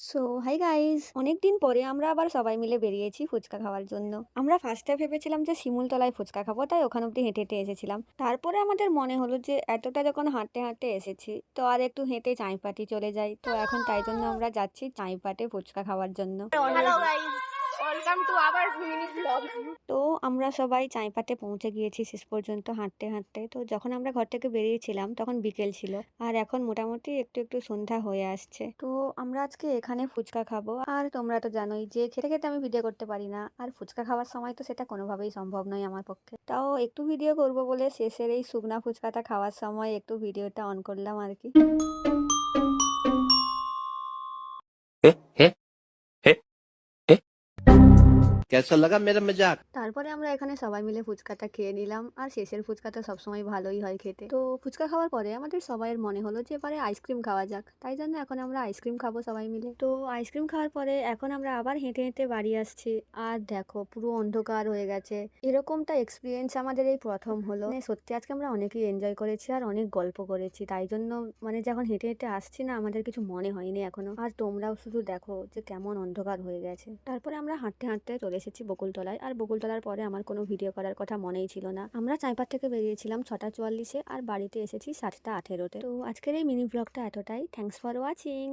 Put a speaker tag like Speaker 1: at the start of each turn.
Speaker 1: So hi guys, অনেকদিন পরে আমরা আবার সবাই মিলে বেরিয়েছি ফুচকা খাওয়ার জন্য। আমরা ফার্স্টে ভেবেছিলাম যে শিমুলতলায় ফুচকা খাবো, তাই ওখান অব্দি হেঁটে হেঁটে এসেছিলাম। তারপরে আমাদের মনে হলো যে এতটা যখন হাঁটতে হাঁটতে এসেছি, তো আর একটু হেঁটে চাঁইপাটি চলে যাই। তো এখন তাই জন্য আমরা যাচ্ছি চাঁইপাটে ফুচকা খাওয়ার জন্য।
Speaker 2: Hello guys, welcome to our mini blog.
Speaker 1: তো আমরা সবাই চাঁইপাটে পৌঁছে গিয়েছি শেষ পর্যন্ত হাঁটতে হাঁটতে। তো যখন আমরা ঘর থেকে বেরিয়েছিলাম তখন বিকেল ছিল, আর এখন মোটামুটি একটু একটু সন্ধ্যা হয়ে আসছে। তো আমরা আজকে এখানে ফুচকা খাবো, আর তোমরা তো জানোই যে খেতে খেতে আমি ভিডিও করতে পারি না, আর ফুচকা খাওয়ার সময় তো সেটা কোনোভাবেই সম্ভব নয় আমার পক্ষে। তাও একটু ভিডিও করব বলে শেষের এই শুকনা ফুচকাটা খাওয়ার সময় একটু ভিডিওটা অন করলাম আর কি।
Speaker 3: हे हे हे हे कैसा लगा मेरा मजाक।
Speaker 1: তারপরে আমরা এখানে সবাই মিলে ফুচকাটা খেয়ে নিলাম, আর শেষের ফুচকাটা সবসময় ভালোই হয় খেতে। তো ফুচকা খাওয়ার পরে আমাদের সবাইয়ের মনে হলো যে এবারে আইসক্রিম খাওয়া যাক, তাই জন্য এখন আমরা আইসক্রিম খাবো সবাই মিলে। তো আইসক্রিম খাওয়ার পরে এখন আমরা আবার হেঁটে হেঁটে বাড়ি আসছি, আর দেখো পুরো অন্ধকার হয়ে গেছে। এরকমটা এক্সপিরিয়েন্স আমাদের এই প্রথম হলো। মানে সত্যি আজকে আমরা অনেকই এনজয় করেছি আর অনেক গল্প করেছি, তাই জন্য মানে যখন হেঁটে হেঁটে আসছি না, আমাদের কিছু মনে হয়নি এখনো। আর তোমরাও শুধু দেখো যে কেমন অন্ধকার হয়ে গেছে। তারপরে আমরা হাঁটতে হাঁটতে চলে এসেছি বকুলতলায়, আর বকুলতলার পরে আমার কোনো ভিডিও করার কথা মনেই ছিল না। আমরা চাঁইপাট থেকে বেরিয়েছিলাম 6:44-এ, আর বাড়িতে এসেছি 7:18-তে। তো আজকের এই মিনি ব্লগটা এতটাই। Thanks for watching.